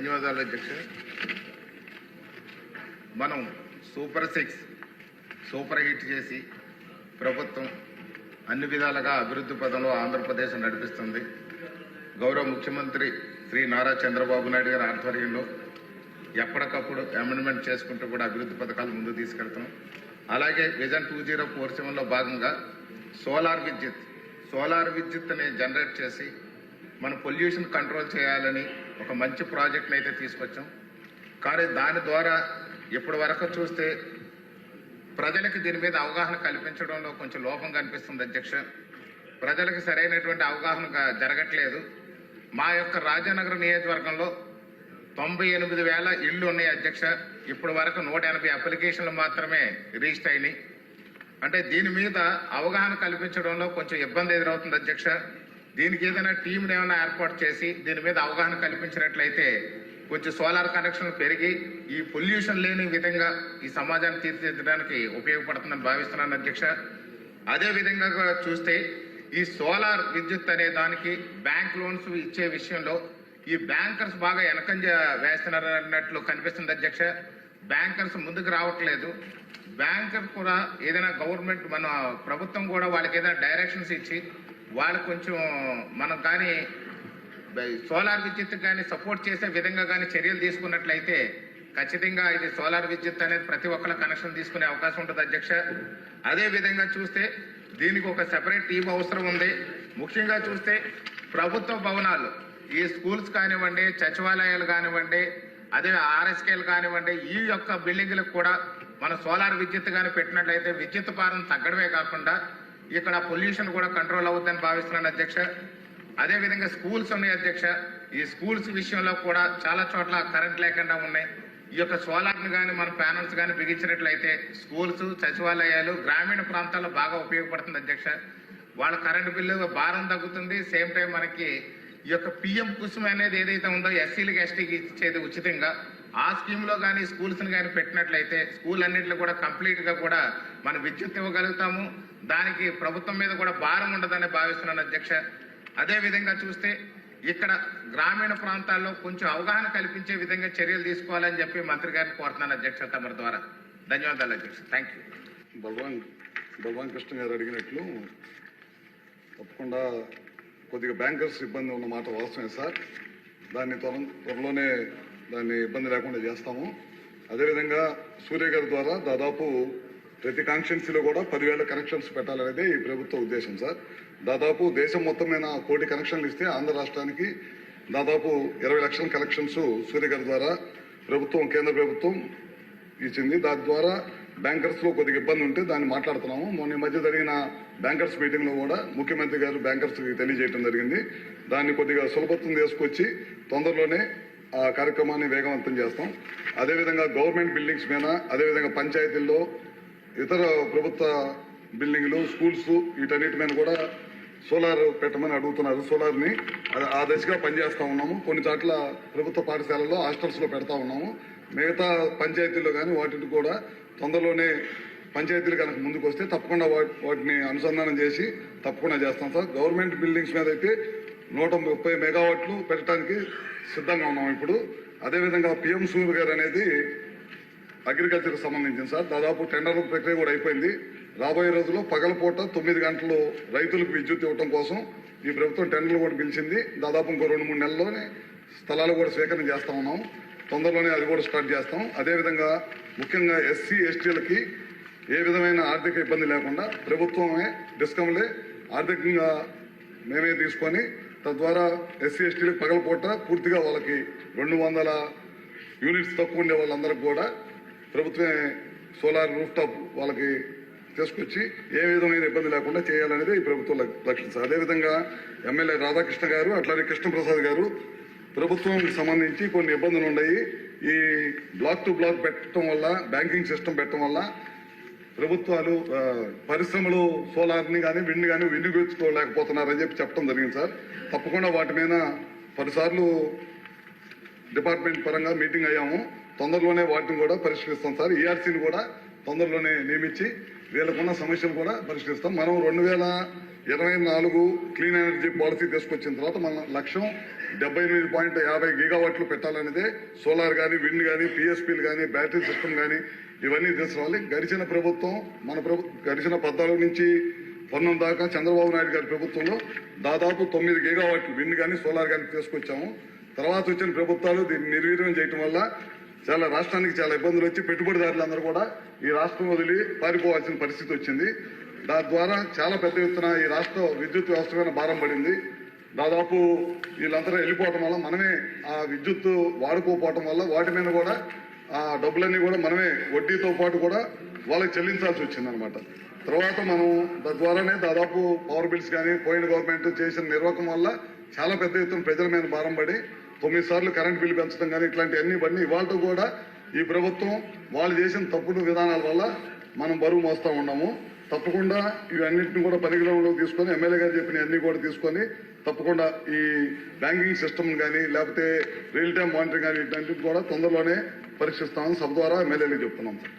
ధన్యవాదాలు అధ్యక్ష. మనం సూపర్ 6 సూపర్ హిట్ చేసి ప్రభుత్వం అన్ని విధాలుగా అభివృద్ధి పదంలో ఆంధ్రప్రదేశ్ నడిపిస్తుంది. గౌరవ ముఖ్యమంత్రి శ్రీ నారా చంద్రబాబు నాయుడు గారి ఆధ్వర్యంలో ఎప్పటికప్పుడు అమెండ్మెంట్ చేసుకుంటూ కూడా అభివృద్ధి పథకాలు ముందుకు తీసుకెళ్తాం. అలాగే విజన్ 2047లో భాగంగా సోలార్ విద్యుత్ని జనరేట్ చేసి మన పొల్యూషన్ కంట్రోల్ చేయాలని ఒక మంచి ప్రాజెక్ట్ని అయితే తీసుకొచ్చాం. కానీ దాని ద్వారా ఇప్పటి వరకు చూస్తే ప్రజలకు దీని మీద అవగాహన కల్పించడంలో కొంచెం లోపం కనిపిస్తుంది అధ్యక్ష. ప్రజలకు సరైనటువంటి అవగాహన జరగట్లేదు. మా యొక్క రాజానగరం నియోజకవర్గంలో 98,000 ఇళ్ళు ఉన్నాయి అధ్యక్ష. ఇప్పటి వరకు 180 అప్లికేషన్లు మాత్రమే రిజిస్టర్ అయినాయి. అంటే దీని మీద అవగాహన కల్పించడంలో కొంచెం ఇబ్బంది ఎదురవుతుంది అధ్యక్ష. దీనికి ఏదైనా టీంని ఏమైనా ఏర్పాటు చేసి దీని మీద అవగాహన కల్పించినట్లయితే కొంచెం సోలార్ కనెక్షన్లు పెరిగి ఈ పొల్యూషన్ లేని విధంగా ఈ సమాజాన్ని తీర్చిదిద్దడానికి ఉపయోగపడుతుందని భావిస్తున్నాను అధ్యక్ష. అదే విధంగా చూస్తే ఈ సోలార్ విద్యుత్ అనే దానికి బ్యాంక్ లోన్స్ ఇచ్చే విషయంలో ఈ బ్యాంకర్స్ బాగా వెనకంజ వేస్తున్నారు అన్నట్లు కనిపిస్తుంది అధ్యక్ష. బ్యాంకర్స్ ముందుకు రావట్లేదు. బ్యాంకర్ కూడా ఏదైనా గవర్నమెంట్ మన ప్రభుత్వం కూడా వాళ్ళకి ఏదైనా డైరెక్షన్స్ ఇచ్చి వాళ్ళకి కొంచెం మనం కానీ సోలార్ విద్యుత్ కానీ సపోర్ట్ చేసే విధంగా కానీ చర్యలు తీసుకున్నట్లయితే ఖచ్చితంగా ఇది సోలార్ విద్యుత్ అనేది ప్రతి ఒక్కరు కనెక్షన్ తీసుకునే అవకాశం ఉంటుంది అధ్యక్ష. అదే విధంగా చూస్తే దీనికి ఒక సెపరేట్ టీం అవసరం ఉంది. ముఖ్యంగా చూస్తే ప్రభుత్వ భవనాలు ఈ స్కూల్స్ కానివ్వండి, సచివాలయాలు కానివ్వండి, అదే ఆర్ఎస్కేలు కానివ్వండి, ఈ యొక్క బిల్డింగ్లకు కూడా మన సోలార్ విద్యుత్ కానీ పెట్టినట్లయితే విద్యుత్ భారం తగ్గడమే కాకుండా ఇక్కడ పొల్యూషన్ కూడా కంట్రోల్ అవుతుందని భావిస్తున్నాను అధ్యక్ష. అదేవిధంగా స్కూల్స్ ఉన్నాయి అధ్యక్ష. ఈ స్కూల్స్ విషయంలో కూడా చాలా చోట్ల కరెంట్ లేకుండా ఉన్నాయి. ఈ యొక్క సోలార్ని కానీ మన ప్యానల్స్ కానీ బిగించినట్లయితే స్కూల్స్, సచివాలయాలు గ్రామీణ ప్రాంతాల్లో బాగా ఉపయోగపడుతుంది అధ్యక్ష. వాళ్ళ కరెంటు బిల్లు భారం తగ్గుతుంది. సేమ్ టైం మనకి ఈ యొక్క పిఎం కుసుమ్ అనేది ఏదైతే ఉందో ఎస్సీలకి ఎస్టీకి ఇచ్చేది ఉచితంగా, ఆ స్కీమ్లో కానీ స్కూల్స్ని కానీ పెట్టినట్లయితే స్కూల్ అన్నింటిలో కూడా కంప్లీట్గా కూడా మనం విద్యుత్ ఇవ్వగలుగుతాము. దానికి ప్రభుత్వం మీద కూడా భారం ఉండదని భావిస్తున్నాను అధ్యక్ష. అదేవిధంగా చూస్తే ఇక్కడ గ్రామీణ ప్రాంతాల్లో కొంచెం అవగాహన కల్పించే విధంగా చర్యలు తీసుకోవాలని చెప్పి మంత్రి గారిని కోరుతున్నాను అధ్యక్ష తమరి ద్వారా. ధన్యవాదాలు అధ్యక్ష. Thank you. బలవాన్ కృష్ణ గారు అడిగినట్లు తప్పకుండా కొద్దిగా బ్యాంకర్స్ ఇబ్బంది ఉన్న మాట వాస్తవమే సార్. దాన్ని త్వరలోనే దాన్ని ఇబ్బంది లేకుండా చేస్తాము. అదేవిధంగా సూర్య గారి ద్వారా దాదాపు ప్రతి కాన్స్టిట్యున్సీలో కూడా 10,000 కనెక్షన్స్ పెట్టాలనేది ఈ ప్రభుత్వ ఉద్దేశం సార్. దాదాపు దేశం మొత్తం మీద 1 కోటి కనెక్షన్లు ఇస్తే ఆంధ్ర రాష్ట్రానికి దాదాపు 20 లక్షల కనెక్షన్స్ సూర్య గారి ద్వారా కేంద్ర ప్రభుత్వం ఇచ్చింది. దాని ద్వారా బ్యాంకర్స్లో కొద్దిగా ఇబ్బంది ఉంటే దాన్ని మాట్లాడుతున్నాము. మొన్న మధ్య జరిగిన బ్యాంకర్స్ మీటింగ్లో కూడా ముఖ్యమంత్రి గారు బ్యాంకర్స్కి తెలియజేయడం జరిగింది. దాన్ని కొద్దిగా సులభత్వం తీసుకొచ్చి తొందరలోనే ఆ కార్యక్రమాన్ని వేగవంతం చేస్తాం. అదేవిధంగా గవర్నమెంట్ బిల్డింగ్స్ మీద, అదేవిధంగా పంచాయతీల్లో, ఇతర ప్రభుత్వ బిల్డింగ్లు, స్కూల్స్ వీటన్నిటి మీద కూడా సోలార్ పెట్టమని అడుగుతున్నారు. సోలార్ని ఆ దశగా పనిచేస్తూ ఉన్నాము. కొన్ని చోట్ల ప్రభుత్వ పాఠశాలల్లో హాస్టల్స్లో పెడతా ఉన్నాము. మిగతా పంచాయతీల్లో కానీ వాటిని కూడా తొందరలోనే పంచాయతీలు కనుక ముందుకు వస్తే తప్పకుండా వాటిని అనుసంధానం చేసి తప్పకుండా చేస్తాం సార్. గవర్నమెంట్ బిల్డింగ్స్ మీద అయితే 130 మెగావాట్లు పెట్టడానికి సిద్ధంగా ఉన్నాం ఇప్పుడు. అదేవిధంగా పిఎం సూర్య గారు అనేది అగ్రికల్చర్కి సంబంధించింది సార్. దాదాపు టెండర్ల ప్రక్రియ కూడా అయిపోయింది. రాబోయే రోజుల్లో పగలపూట 9 గంటలు రైతులకు విద్యుత్ ఇవ్వడం కోసం ఈ ప్రభుత్వం టెండర్లు కూడా పిలిచింది. దాదాపు ఇంకో 2-3 నెలల్లోనే స్థలాలు కూడా స్వీకరణ చేస్తా ఉన్నాం. తొందరలోనే అది కూడా స్టార్ట్ చేస్తాం. అదేవిధంగా ముఖ్యంగా ఎస్సీ ఎస్టీలకి ఏ విధమైన ఆర్థిక ఇబ్బంది లేకుండా ప్రభుత్వమే, డిస్కంలే ఆర్థికంగా మేమే తీసుకొని తద్వారా ఎస్సీ ఎస్టీలకు పగలపూట పూర్తిగా వాళ్ళకి 200 యూనిట్స్ తక్కువ ఉండే వాళ్ళందరికీ కూడా ప్రభుత్వమే సోలార్ రూఫ్ టాప్ వాళ్ళకి తీసుకొచ్చి ఏ విధమైన ఇబ్బంది లేకుండా చేయాలనేది ఈ ప్రభుత్వం లక్ష్యం. అదేవిధంగా ఎమ్మెల్యే రాధాకృష్ణ గారు, అట్లాగే కృష్ణప్రసాద్ గారు ప్రభుత్వానికి సంబంధించి కొన్ని ఇబ్బందులు ఉన్నాయి. ఈ బ్లాక్ టు బ్లాక్ పెట్టడం వల్ల, బ్యాంకింగ్ సిస్టమ్ పెట్టడం వల్ల ప్రభుత్వాలు, పరిశ్రమలు సోలార్ని కానీ విండ్ కానీ వినియోగించుకోలేకపోతున్నారని చెప్పడం జరిగింది సార్. తప్పకుండా వాటి మీద 10 సార్లు డిపార్ట్మెంట్ పరంగా మీటింగ్ అయ్యాము. తొందరలోనే వాటిని కూడా పరిష్కరిస్తాం సార్. ఈఆర్సీని కూడా తొందరలోనే నియమించి వీళ్ళకున్న సమస్యలు కూడా పరిష్కరిస్తాం. మనం 2024 క్లీన్ ఎనర్జీ పాలసీ తీసుకొచ్చిన తర్వాత మన లక్ష్యం 78.50 గీగావాట్లు పెట్టాలనేదే సోలార్ కానీ, విండ్ కానీ, పిఎస్పీలు కానీ, బ్యాటరీ సిస్టమ్ కానీ ఇవన్నీ తీసుకురావాలి. గడిచిన ప్రభుత్వం గడిచిన 14 నుంచి 19 దాకా చంద్రబాబు నాయుడు గారి ప్రభుత్వంలో దాదాపు 9 గీగావాట్లు విండ్ కానీ, సోలార్ కానీ తీసుకొచ్చాము. తర్వాత వచ్చిన ప్రభుత్వాలు దీన్ని నిర్వీర్యం చేయటం వల్ల రాష్ట్రానికి చాలా ఇబ్బందులు వచ్చి పెట్టుబడిదారులందరూ కూడా ఈ రాష్ట్రం వదిలి పారిపోవాల్సిన పరిస్థితి వచ్చింది. దాని ద్వారా చాలా పెద్ద ఎత్తున ఈ రాష్ట్ర విద్యుత్ వ్యవస్థ మీద భారం పడింది. దాదాపు వీళ్ళందరూ వెళ్ళిపోవటం వల్ల మనమే ఆ విద్యుత్ వాడుకోపోవటం వల్ల వాటి మీద కూడా ఆ డబ్బులన్నీ కూడా మనమే వడ్డీతో పాటు కూడా వాళ్ళకి చెల్లించాల్సి వచ్చిందనమాట. తర్వాత మనం ద్వారానే దాదాపు పవర్ బిల్స్ కానీ పోయిన గవర్నమెంట్ చేసిన నిర్వాహకం వల్ల చాలా పెద్ద ఎత్తున ప్రజల మీద భారం పడి 9 సార్లు కరెంట్ బిల్లు పెంచడం కానీ ఇట్లాంటివన్నీ ఇవాళ కూడా ఈ ప్రభుత్వం వాళ్ళు చేసిన తప్పుడు విధానాల వల్ల మనం బరువు మోస్తా ఉన్నాము. తప్పకుండా ఇవన్నింటిని కూడా పరిగణలోకి తీసుకొని ఎమ్మెల్యే గారు చెప్పిన అన్ని కూడా తీసుకొని తప్పకుండా ఈ బ్యాంకింగ్ సిస్టమ్ కానీ లేకపోతే రియల్ టైం మానిటరింగ్ కానీ ఇట్లాంటివి కూడా తొందరలోనే పరీక్షిస్తామని సభ ద్వారా ఎమ్మెల్యేలకు చెప్తున్నాం సార్.